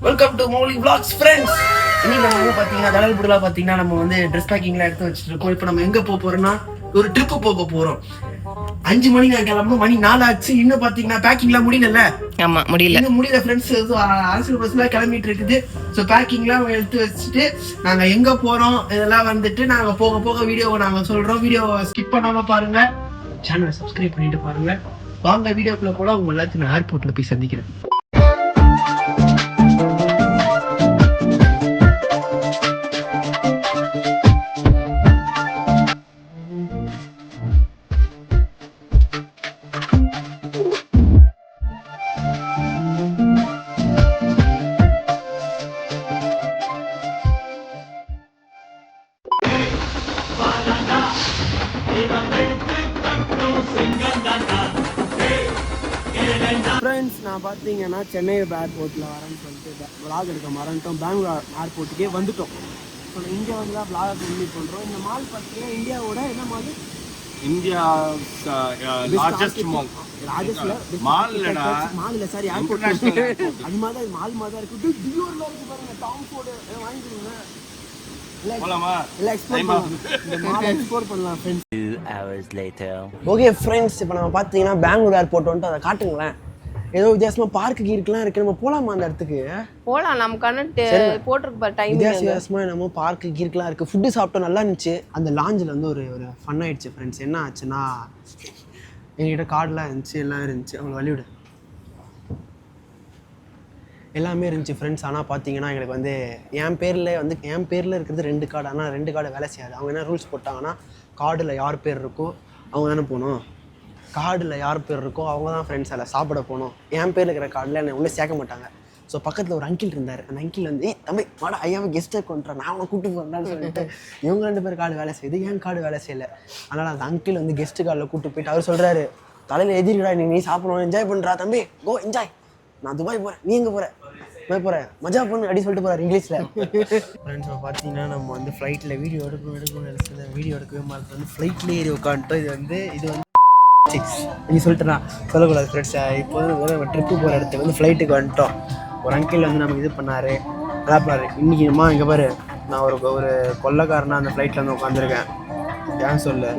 Welcome to Mouli vlogs friends. இன்னைக்கு நம்ம பாத்தீங்கன்னா தலல்புடுல பாத்தீங்கன்னா நம்ம வந்து ட்ரெஸ் பேக்கிங்லாம் எடுத்து வச்சிட்டு இருக்கோம். இப்போ நம்ம எங்க போறோம்னா ஒரு ட்ரிப் போக போறோம். 5 மணி நான் கிளம்பணும், மணி 4 ஆச்சு. இன்னும் பாத்தீங்கன்னா பேக்கிங்லாம் முடியல. ஆமா முடியல, இன்னும் முடியல ஃப்ரெண்ட்ஸ். அரசு பஸ்ல கிளம்பிட்டு இருக்குது. ஸோ பேக்கிங்லாம் எடுத்து வச்சுட்டு நாங்க எங்க போறோம் இதெல்லாம் வந்துட்டு நாங்க போக போக வீடியோவை நாங்க சொல்றோம். வீடியோவை ஸ்கிப் பண்ணாம பாருங்க, சேனலை சப்ஸ்கிரைப் பண்ணிட்டு பாருங்க. வாங்க வீடியோக்குள்ள போல உங்க எல்லாத்தையும் நான் ஏர்போர்ட்ல போய் சந்திக்கிறேன். ஃப்ரெண்ட்ஸ், நான் பார்த்தீங்கன்னா சென்னை ஏர்போர்ட்டில் வரேன்னு சொல்லிட்டு விளாக் எடுக்க மறந்துட்டோம். பெங்களூர் ஏர்போர்ட்டுக்கே வந்துட்டோம். ஸோ இங்கே வந்து தான் விளாக் கம்ப்ளீட் பண்ணுறோம். இந்த மால் பார்த்தீங்கன்னா இந்தியாவோட என்ன mall? India largest mall. Mall இல்லை சாரி, ஏர்போர்ட். அது மாதிரி தான் மால் மாதிரி தான் இருக்குது. டியோரில் இருக்குது பாருங்க, டாம் ஃபோர்டு வாங்கிக்கோங்க. ஓகே ஃப்ரெண்ட்ஸ், இப்போ நம்ம பார்த்தீங்கன்னா பெங்களூர் ஏர்போர்ட் வந்துட்டு அதை காட்டுங்களேன். ஏதோ வித்தியாசமா பார்க்கு கீருக்குலாம் இருக்கு. நம்ம போலாமா அந்த இடத்துக்கு? போலாம். நமக்கான போட்டிருக்கு டைம். வித்தியாசமா நம்ம பார்க்கு கீருக்குலாம் இருக்கு. ஃபுட்டு சாப்பிட்டோம், நல்லா இருந்துச்சு. அந்த லாஞ்சில் வந்து ஒரு ஃபன் ஆயிடுச்சு ஃப்ரெண்ட்ஸ். என்ன ஆச்சுன்னா, எங்ககிட்ட கார்டெலாம் இருந்துச்சு, எல்லாம் இருந்துச்சு. அவங்க வழிவிடு எல்லாமே இருந்துச்சு ஃப்ரெண்ட்ஸ். ஆனால் பார்த்தீங்கன்னா எங்களுக்கு வந்து என் பேரில் இருக்கிறது 2 கார்டு. ஆனால் 2 கார்டு வேலை செய்யாது. அவங்க என்ன ரூல்ஸ் போட்டாங்கன்னா, கார்டில் யார் பேர் இருக்கோ அவங்க தானே போகணும். கார்டில் யார் பேர் இருக்கோ அவங்க தான் ஃப்ரெண்ட்ஸ் அதில் சாப்பிட போகணும். என் பேரில் இருக்கிற கார்டில் என்னை உள்ளே சேர்க்க மாட்டாங்க. ஸோ பக்கத்தில் ஒரு அங்கிள் இருந்தார். அந்த அங்கிள் வந்து தம்பி வாடா, ஐயாவை கெஸ்ட்டை கொண்டுறேன், நான் அவனை கூப்பிட்டு போகிறேன்னு சொல்லிட்டு இவங்க 2 பேர் கார்டு வேலை செய்யுது, என் கார்டு வேலை செய்யலை. அதனால் அந்த அங்கிள் வந்து கெஸ்ட்டு கார்டில் கூப்பிட்டு போயிட்டு அவர் சொல்கிறாரு, தலையில் எதிர்க்கடா, நீ சாப்பிடணும், என்ஜாய் பண்ணுறா தம்பி, கோ என்ஜாய். நான் துபாய் போகிறேன், நீ எங்கே போகிற? போகிறேன், மஜா பண்ணு அப்படி சொல்லிட்டு போகிறார் இங்கிலீஷில். ஃப்ரெண்ட்ஸ், பார்த்தீங்கன்னா நம்ம வந்து ஃப்ளைட்டில் வீடியோ எடுக்கணும் வீடியோ எடுக்கவே மாட்டேன். வந்து ஃப்ளைட்லேயே ஏறி உட்காந்துட்டோம். இது வந்து நீ சொல்லிட்டு நான் சொல்லக்கூடாது ஃப்ரெண்ட்ஸ். இப்போ வந்து ஒரு ட்ரிப்பு போகிற இடத்துக்கு வந்து ஃப்ளைட்டுக்கு வந்துட்டோம். ஒரு அங்கிள் வந்து நமக்கு இது பண்ணார், நல்லா பண்ணார். இன்றைக்கி அம்மா இங்கே பாரு, நான் ஒரு கொள்ளைக்காரனா அந்த ஃப்ளைட்டில் வந்து உட்காந்துருக்கேன். ஏன் சொல்லு?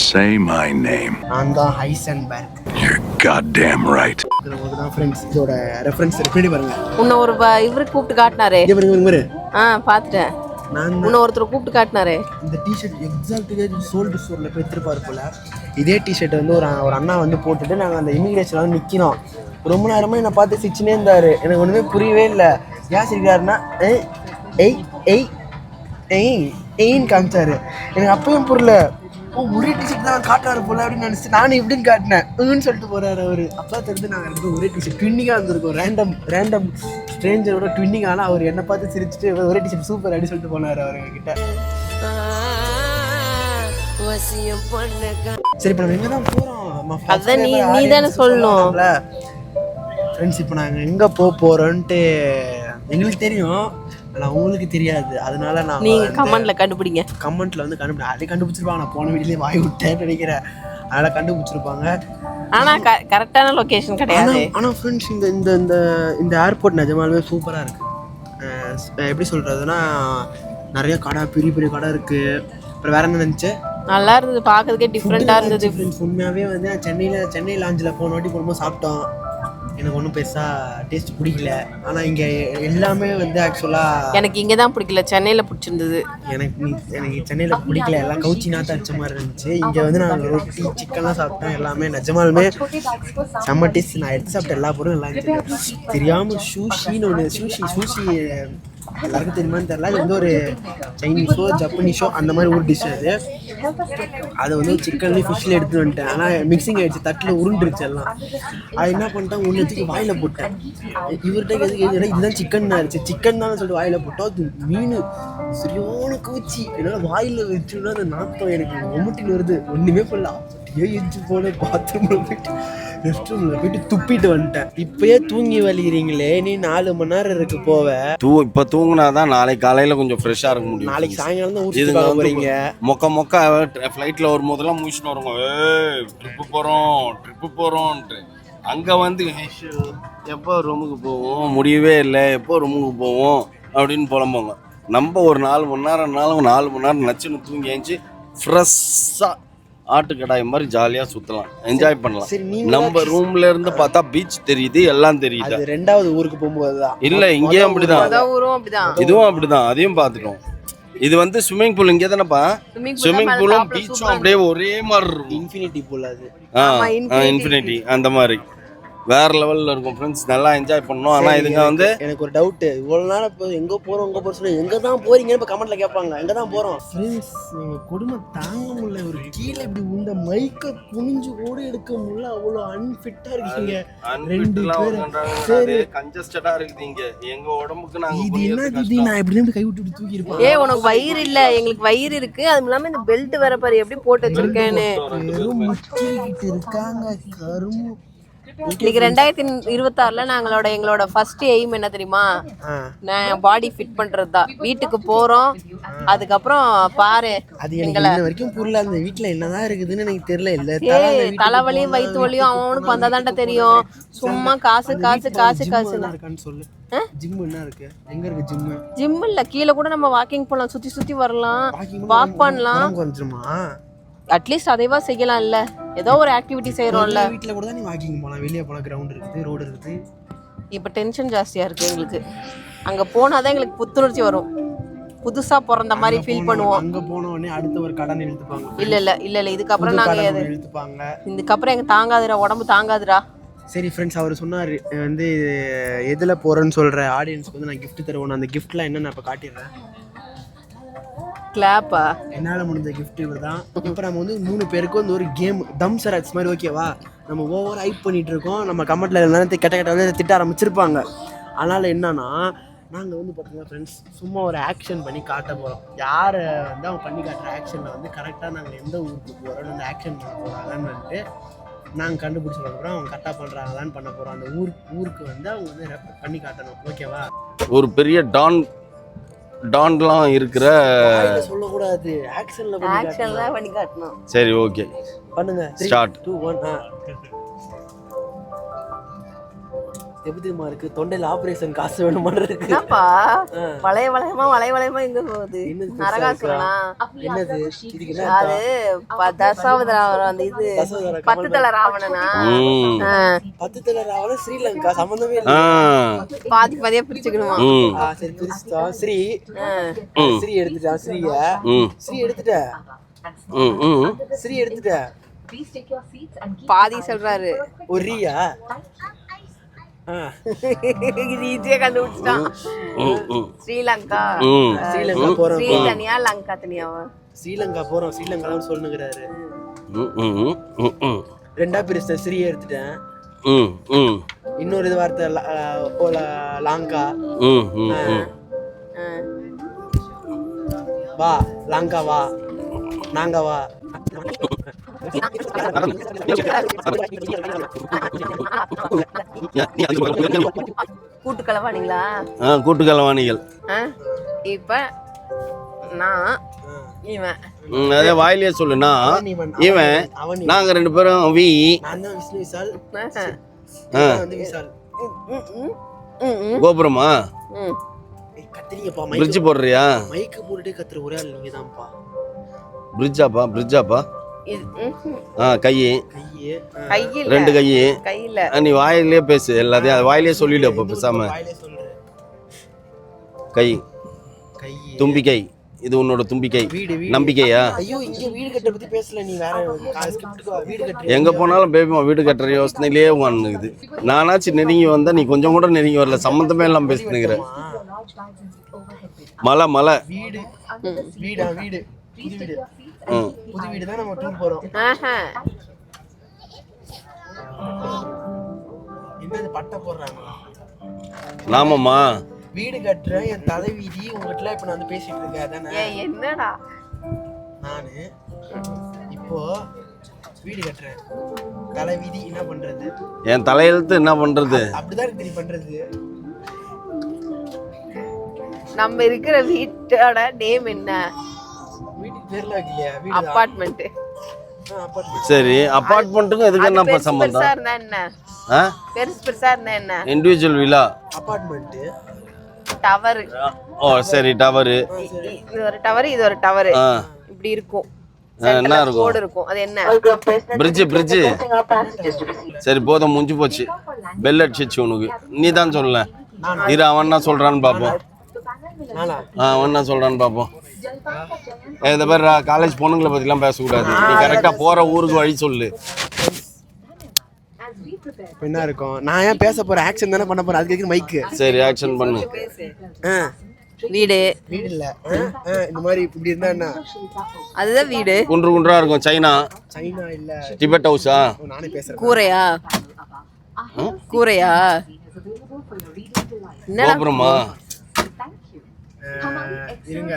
Say my name. நான் தான் ஹைசன்பர்க். You're goddamn right. உங்களுக்கு தான் ஃப்ரெண்ட்ஸ் இதோட ரெஃபரன்ஸ் பின்னாடி பாருங்க. உன்னை ஒரு இவருக்கு கூப்பிட்டு காட்டினாரே. பார்த்துட்டேன். நான் ஒருத்தர் கூப்பிட்டு காட்டினாரே. இந்த டிஷர்ட் எக்ஸாக்டாக சோல்டு ஸ்டோரில் போய் எடுத்துருப்பாரு போல். இதே டிஷர்ட் வந்து ஒரு அண்ணா வந்து போட்டுட்டு நாங்கள் அந்த இமிகிரேஷனில் வந்து நிற்கிறோம். ரொம்ப நேரமாக என்னை பார்த்து சிரிச்சுனே இருந்தார். எனக்கு ஒன்றுமே புரியவே இல்லை. ஏன் சிரிக்கிறாருன்னா எயின்னு காமிச்சாரு. எனக்கு அப்பயும் புரியல. ஒரே டிஷர்ட் தான் காட்டுறாரு போல அப்படின்னு நினச்சி நானும் இப்படின்னு காட்டினேன் சொல்லிட்டு போகிறாரு அவர். அப்போ தெரிஞ்சு நாங்கள் ரெண்டு ஒரே டிஷர்ட் ட்வின்னிங்காக இருந்திருக்கோம். ரேண்டம் ஸ்ட்ரேஞ்சரோட ட்வின்னிங். ஆனால் அவர் என்னை பார்த்து சிரிச்சுட்டு ஒரே டிஷர்ட் சூப்பர் அப்படின்னு சொல்லிட்டு போனார் அவர்கிட்ட. சரி, இப்போ நம்ம எங்கே தான் போகிறோம்? அதான் நீ தானே சொல்லணும் ஃப்ரெண்ட்ஸ். இப்போ நாங்கள் எங்கே போகிறோன்ட்டு எங்களுக்கு தெரியும், ஆனால் உங்களுக்கு தெரியாது. அதனால நான் நீங்கள் கமெண்ட்ல கண்டுபிடிங்க. கமெண்ட்ல வந்து அதே கண்டுபிடிச்சிருப்பாங்க. நான் போன வீட்டிலேயே வாய் விட்டேன்னு நினைக்கிறேன். அதனால் கண்டுபிடிச்சிருப்பாங்க. ஆனால் கரெக்டான லொக்கேஷன் கிடையாது. ஆனால் ஃப்ரெண்ட்ஸ், இந்த ஏர்போர்ட் நிஜமாலுமே சூப்பராக இருக்குது. எப்படி சொல்கிறதுனா, நிறைய கடை, பெரிய பெரிய கடை இருக்குது. அப்புறம் வேற என்ன இருந்துச்சு? நல்லா இருந்தது, பார்க்கறதுக்கே டிஃப்ரெண்ட்டாக இருந்தது ஃப்ரெண்ட்ஸ். உண்மையாகவே வந்து சென்னை லாஞ்சில் போன வாட்டி போகும்போது சாப்பிட்டோம். எனக்கு ஒன்றும் பெருசாக டேஸ்ட் பிடிக்கல. ஆனால் இங்கே எல்லாமே வந்து ஆக்சுவலாக எனக்கு இங்கே தான் பிடிக்கல, சென்னையில் பிடிச்சிருந்தது. எனக்கு சென்னையில் பிடிக்கல. எல்லாம் கவுச்சி நாற்று அடிச்ச மாதிரி இருந்துச்சு. இங்கே வந்து நாங்கள் ரொட்டி சிக்கன்லாம் சாப்பிட்டோம். எல்லாமே நிஜமாலுமே செம்ம டேஸ்ட். நான் எடுத்து சாப்பிட்ட எல்லா பொருளும் நல்லா இருந்துச்சு. தெரியாமல் சூஷின்னு ஒன்று சூஷி எல்லாருக்கும் தெரியுமான்னு தெரியல. அது வந்து ஒரு சைனீஸோ ஜப்பனீஸோ அந்த மாதிரி ஒரு டிஷ். அது வந்து சிக்கன்லேயும் ஃபிஷ்ஷில் எடுத்துகிட்டு வந்துட்டேன். ஆனால் மிக்சிங் ஆகிடுச்சு, தட்டில் உருண்டுருச்சு எல்லாம். அது என்ன பண்ணிட்டேன், ஒன்று வச்சுக்கு வாயில் போட்டேன். இவர்கிட்ட இதுதான் சிக்கன் ஆயிடுச்சு. சிக்கன் தான் சொல்லிட்டு வாயில் போட்டோம். அது மீன் சரியான கவுச்சி. என்னால் வாயில் வச்சுன்னா அந்த நாட்டம் எனக்கு ஒமுட்டின்னு வருது. ஒன்றுமே பண்ணலாம். எஞ்சி போன பாத்ரூமில் போயிட்டு ரெஸ்ட்ரூமில் போயிட்டு துப்பிட்டு வந்துட்டேன். இப்பயே தூங்கி வலிக்கிறீங்களே, நீ 4 மணி நேரம் இருக்கு போவ. இப்போ தூங்கினாதான் நாளைக்கு காலையில் கொஞ்சம் ஃப்ரெஷ்ஷாக இருக்க முடியும். நாளைக்கு சாயங்காலம் தான் ஊருக்கு போகிறீங்க. மொக்க ஃப்ளைட்டில் ஒரு முதல்ல முடிச்சுட்டு வருங்க, ட்ரிப்பு போகிறோன்ட்டு. அங்கே வந்து எப்போ ரூமுக்கு போவோம், முடியவே இல்லை, எப்போ ரூமுக்கு போவோம் அப்படின்னு புலம்போங்க. நம்ம ஒரு 4 மணி நேரம்னாலும் 4 மணி நேரம் நச்சுன்னு தூங்கி எழுந்துச்சு ஃப்ரெஷ்ஷாக ஆட்டுக்கடாய் மாதிரி ஜாலியாக சுற்றலாம், என்ஜாய் பண்ணலாம். நம்ம ரூம்ல இருந்து பார்த்தா பீச் தெரியுது, எல்லாம் தெரியுது. அது ரெண்டாவது ஊருக்கு போகும்போது தான். இல்லை, இங்கேயும் அப்படிதான், அப்படிதான், இதுவும் அப்படிதான், அதையும் பார்த்துட்டோம். இது வந்து ஸ்விம்மிங் பூல் இங்கே தானேப்பா, ஸ்விம்மிங் பூலும் பீச்சும் அப்படியே ஒரே மாதிரி இருக்கும். இன்ஃபினிட்டி பூல் அது. இன்ஃபினிட்டி அந்த மாதிரி வேற லெவலில் இருக்கும் ஃப்ரெண்ட்ஸ். நல்லா என்ஜாய் பண்ணோம். ஆனால் இதுங்க வந்து எனக்கு ஒரு டவுட்டு, இவ்வளோ நேரம் இப்போ எங்கே போகிறோம் சொல்லி எங்கே தான் போகிறீங்கன்னு இப்போ கமெண்ட்டில் கேட்பாங்க. எங்கே தான் போகிறோம் ஃப்ரெண்ட்ஸ்? கொடுமை தாங்க முடியல. ஒரு கீழே இப்படி உண்ட மைக்கை குனிஞ்சு கூட எடுக்க முடியல, அவ்வளோ அன்ஃபிட்டாக இருக்கீங்க ரெண்டு பேரும். சரி, கன்ஜஸ்டடாக இருக்குது இங்கே எங்கள் உடம்புக்கு. நாங்கள் இது என்ன இது, நான் எப்படி கை விட்டு தூக்கி இருப்பேன். உனக்கு வயிறு இல்லை, எங்களுக்கு வயிறு இருக்கு. அதுவும் இல்லாமல் இந்த பெல்ட் வேற பாரு எப்படி போட்டு வச்சிருக்கேன்னு. முக்கிட்டு இருக்காங்க கரும்பு. இன்னைக்கு 2026ல எங்களோட ஃபர்ஸ்ட் எய்ம் என்ன தெரியுமா? நான் பாடி ஃபிட் பண்றது தான். வீட்டுக்கு போறோம், அதுக்கப்புறம் பாரு அது எங்களை வரைக்கும் புரியல. அந்த வீட்டுல என்னதான் இருக்குதுன்னு எனக்கு தெரியல. இல்ல தலைவலியும் வயிற்று வலியும் அவனுக்கு வந்தாதான்டா தெரியும். சும்மா காசு காசு காசு காசு இருக்கான்னு சொல்லு. ஜிம் என்ன இருக்கு? எங்க இருக்கு ஜிம்? ஜிம் இல்ல, கீழே கூட நம்ம வாக்கிங் போலாம், சுத்தி சுத்தி வரலாம், வாக் பண்ணலாம். கொஞ்சமா அட்லீஸ்ட் அதைவா செய்யலாம் இல்ல, ஏதோ ஒரு ஆக்டிவிட்டி செய்யறோம்ல. வீட்ல கூட தான் நீ வாக்கிங் போலாம், வெளிய போலாம், கிரவுண்ட் இருக்குது, ரோடு இருக்குது. இப்போ டென்ஷன் ஜாஸ்தியா இருக்கு எங்களுக்கு. அங்க போனாதான் எங்களுக்கு புத்துணர்ச்சி வரும், புதுசா பிறந்த மாதிரி ஃபீல் பண்ணுவோம். அங்க போன உடனே அடுத்த ஒரு கடன் இழுத்துப்பாங்க. இல்ல இதுக்கப்புறம் நாங்க இழுத்துப்பாங்க. இதுக்கப்புறம் எங்க தாங்காதுடா, உடம்பு தாங்காதுடா. சரி ஃப்ரெண்ட்ஸ், அவர் சொன்னார் வந்து எதில் போகிறேன்னு சொல்கிற ஆடியன்ஸ்க்கு வந்து நான் கிஃப்ட் தருவேன். அந்த கிஃப்ட்லாம் என்னென்னு இப்போ காட்டிடுறேன். கிளாப்பா என்னால் முடிஞ்ச கிஃப்ட் இவர் தான். இப்போ நம்ம வந்து 3 பேருக்கு வந்து ஒரு கேம் தம் சராக்ஸ் மாதிரி, ஓகேவா? நம்ம ஓவர் ஹைப் பண்ணிகிட்டு இருக்கோம். நம்ம கமெண்ட்டில் நேரத்தை கெட்ட வந்து திட்ட ஆரம்பிச்சிருப்பாங்க. அதனால் என்னன்னா, நாங்கள் வந்து பார்த்தீங்கன்னா ஃப்ரெண்ட்ஸ் சும்மா ஒரு ஆக்ஷன் பண்ணி காட்ட போகிறோம். யாரை வந்து அவங்க பண்ணி காட்டுற ஆக்ஷனில் வந்து கரெக்டாக நாங்கள் எந்த ஊருக்கு போகிறோன்னு வந்து ஆக்ஷன் பண்ண போகிறாங்கன்னு வந்துட்டு நாங்கள் கண்டுபிடிச்சதுக்கப்புறம் அவங்க கரெக்டாக பண்ணுறாங்களான்னு பண்ண போகிறோம். அந்த ஊருக்கு வந்து அவங்க வந்து பண்ணி காட்டணும், ஓகேவா? ஒரு பெரிய டான்லாம் இருக்கிற சொல்லக்கூடாது, ஆக்ஷன்ல பண்ணி காட்டணும். சரி, ஓகே, பண்ணுங்க. ஸ்டார்ட். 2 1 எப்படிமா இருக்கு? தொண்டையில் ஆபரேஷன் காசு வேணுமான்னு இருக்கு. என்னப்பா வளைய வளையமா எங்க போகுது? நரகாசுரனா? என்னது இதுக்கு? என்ன அது தசாவதாரம். அந்த இது 10 தலை ராவணனா? 10 தலை ராவணன் ஸ்ரீலங்கா சம்பந்தமே இல்ல. பாதி பாதியா பிரிச்சுக்கணுமா? சரி, பிரிச்சுட்டோம். ஸ்ரீ எடுத்துட்டான். ஸ்ரீ எடுத்துட்ட. பாதி சொல்றாரு. ஒரு ரீயா ஈஸியா கண்டுபிடிச்சிட்டான். ஸ்ரீலங்கா போறோம். ஸ்ரீ தனியா லங்கா தனியாவா? ஸ்ரீலங்கா போறோம். ஸ்ரீலங்கா தான் சொல்லுங்கிறாரு. 2ஆ பிரிச்ச ஸ்ரீ எடுத்துட்டேன். இன்னொரு இது வார்த்தை லாங்கா. வா லாங்கா, வா நாங்க வா. கூட்டுக்கலவாணிங்களா? கூட்டுக்கலவாணிகள். இப்ப நான் இவன் அதே வாயிலே சொல்லுனா இவன், நாங்க 2 பேரும் வி. நான் தான் விஷ்ணு விசால். வந்து விசால். கோபுரமா? கத்திரிங்கப்பா. பிரிட்ஜ் போடுறியா? மைக்கு போட்டுட்டே கத்துற ஒரே ஆள் நீங்க தான்ப்பா. பிரிட்ஜாப்பா. கையே 2 கையில. நீ வாயிலே பேசு, எல்லாத்தையும் அது வாயிலே சொல்லிடு. அப்ப பேசாம கை, தும்பிக்கை. இது உன்னோட தும்பிக்கை. நம்பிக்கையா? ஐயோ, இங்க வீடு கட்ட பத்தி பேசல. நீ வேற வீடு கட்ட. எங்க போனாலும் பேபிமா வீடு கட்டுற யோசனையிலேயே உட்காந்துக்குது. நானாச்சும் நெருங்கி வந்தா நீ கொஞ்சம் கூட நெருங்கி வரல, சம்மந்தமே எல்லாம் பேசினுங்கிற. மலை வீடு புது வீடு தான் நம்ம டூர் போறோம். என்னது பட்டை போடுறாங்க? நாமம்மா வீடு கட்டுறேன், என் தலை வீதி. உங்ககிட்ட இப்ப நான் வந்து பேசிட்டு இருக்கேன். அதானே? என்னடா நானு இப்போ வீடு கட்டுறேன், தலை வீதி. என்ன பண்றது? என் தலையெழுத்து என்ன பண்றது? அப்படிதான் இருக்கு பண்றது. நம்ம இருக்கிற வீட்டோட நேம் என்ன? வீட்டுக்கு பேர்ல வைக்கலையா? வீடு அபார்ட்மெண்ட். சரி, அபார்ட்மெண்ட்டுக்கும் இதுக்கு என்ன சம்பந்தம்? என்ன ஆ பெருசு பெருசா இருந்தா என்ன? Individual villa. அப்பார்ட்மெண்ட்டு. டவர். ஓ சரி, டவரு. இது ஒரு டவர், இது ஒரு டவர். ஆ இப்படி இருக்கும். என்ன இருக்கும்? கோடு இருக்கும். அது என்ன? பிரிட்ஜு. சரி போதும், முடிஞ்சு போச்சு. பெல் அடிச்சிச்சு உனக்கு. நீ தான் சொல்ல. இரு, அவன் என்ன சொல்றான்னு பார்ப்போம். அவன் என்ன சொல்றான்னு பார்ப்போம். இந்த மாதிரி காலேஜ் பொண்ணுங்களை பற்றிலாம் பேசக்கூடாது. நீ கரெக்டாக போகிற ஊருக்கு வழி சொல்லு. என்ன இருக்கும்? நான் ஏன் பேச போறேன்? ஆக்ஷன் தானே பண்ண போறேன். அதுக்கு மைக்கு. சரி, ஆக்ஷன் பண்ணு. வீடு. வீடு இல்ல. இந்த மாதிரி இப்படி இருந்தா என்ன? அதுதான் வீடு. குன்றா இருக்கும். சைனா இல்ல. டிபெட் ஹவுஸா? நானே பேசுறேன். கூரையா? கோபுரமா? இருங்க,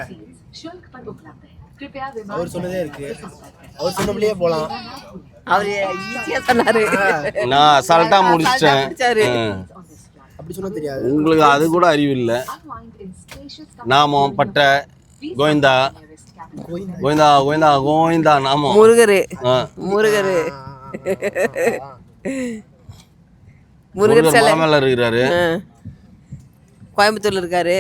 அவர் சொன்னதே இருக்கு. அவர் சொன்னபடியே போலாம். அவரு ஈஸியா சொன்னாரு. நான் அசால்ட்டா முடிச்சிட்டேன். அப்படி சொன்னா தெரியாது. உங்களுக்கு அது கூட அறிவு இல்லை. நாமம் பட்டை கோவிந்தா நாமம் முருகரு. முருகர் சிலை மேல இருக்கிறாரு. கோயம்புத்தூர்ல இருக்காரு.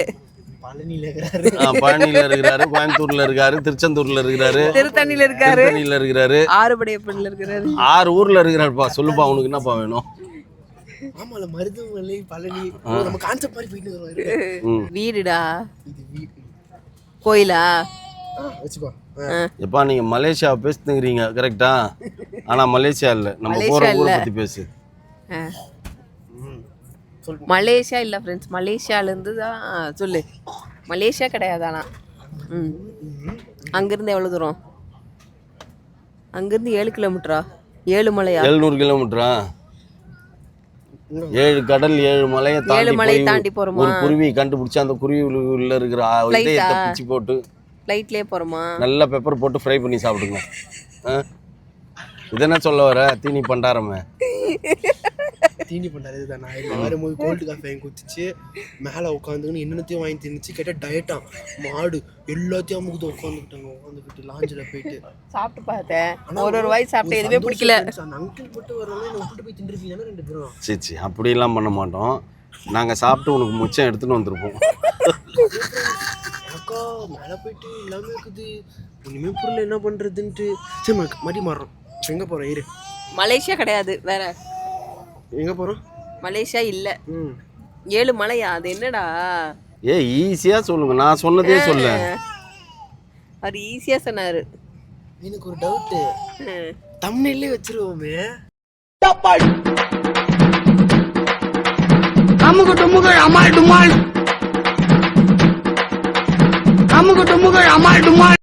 பழனியில இருக்கிறாரு. பழனியில இருக்கிறாரு. கோயம்புத்தூர்ல இருக்காரு. திருச்செந்தூர்ல இருக்காரு. திருத்தணியில இருக்காரு. திருத்தணியில இருக்காரு. ஆறுபடையப்பன்ல இருக்காரு. 6 ஊர்ல இருக்கிறாருப்பா. சொல்லுப்பா, உனக்கு என்னப்பா வேணும்? ஆமால, மருதமலை, பழனி. நம்ம கான்செப்ட் மாதிரி போயிட்டு இருக்கோம். வீடுடா. இது வீடு. கோயிலா? வெச்சுக்கோ. எப்பா நீங்க மலேசியாவை பேசுறீங்க கரெக்டா? ஆனா மலேசியா இல்ல. நம்ம போற ஊரை பத்தி பேசு. மலேசியா இல்ல ஃப்ரெண்ட்ஸ். மலேசியால இருந்து தான் சொல்லு. மலேசியா கிடையாது. ஆனா அங்கிருந்து எவ்வளவு தூரம்? அங்கிருந்து 7 கிலோமீட்டரா? 7 மலையா? 700 கிலோமீட்டரா? 7 கடல் 7 மலையை தாண்டி போறோமா? ஒரு குருவி கண்டுபிடிச்சு அந்த குருவி உள்ள இருக்கிற இதயத்தை பிச்சு போட்டு ஃப்ளைட்லயே போறோமா? நல்லா பெப்பர் போட்டு ஃப்ரை பண்ணி சாப்பிடுங்க. இதென்ன சொல்ல வர? தீனி பண்டாரமே. தீனி பண்டாரு இதுதான். நான் வரும்போது கோல்டு காஃபி குடிச்சு மேலே உட்காந்துன்னு என்னென்னத்தையும் வாங்கி திணிச்சு கேட்டால் டயட்டான் மாடு எல்லாத்தையும் அமுக்குது. உட்காந்துக்கிட்டு லாஞ்சில் போயிட்டு சாப்பிட்டு பார்த்தேன். ஒரு வாய் சாப்பிட்டு எதுவுமே பிடிக்கல. அங்கிள் போட்டு வரவங்க என்ன விட்டுட்டு போய் தின்றுப்பீங்கன்னா 2 பேரும். சரி அப்படிலாம் பண்ண மாட்டோம். நாங்கள் சாப்பிட்டு உனக்கு மிச்சம் எடுத்துன்னு வந்துருப்போம். அக்கா மேலே போயிட்டு எல்லாமே இருக்குது. ஒன்றுமே பொருள் என்ன பண்ணுறதுன்ட்டு சரி மடி மாறுறோம். எங்கே போகிறோம்? இரு. மலேசியா கிடையாது. வேற எங்கே போகிறோம்? மலேசியா இல்ல. 7 மலையா? அது என்னடா? ஈஸியா சொல்லுங்க. நான் சொன்னதே சொல்ல. அவர் ஈஸியா சொன்னாரு. எனக்கு ஒரு டவுட்டு. தம்ப்நெயிலே வச்சிருவோமே. அமுகு டுமுகள் அமால் டுமால். அமுகு டுமுகள் அமால் டுமால்.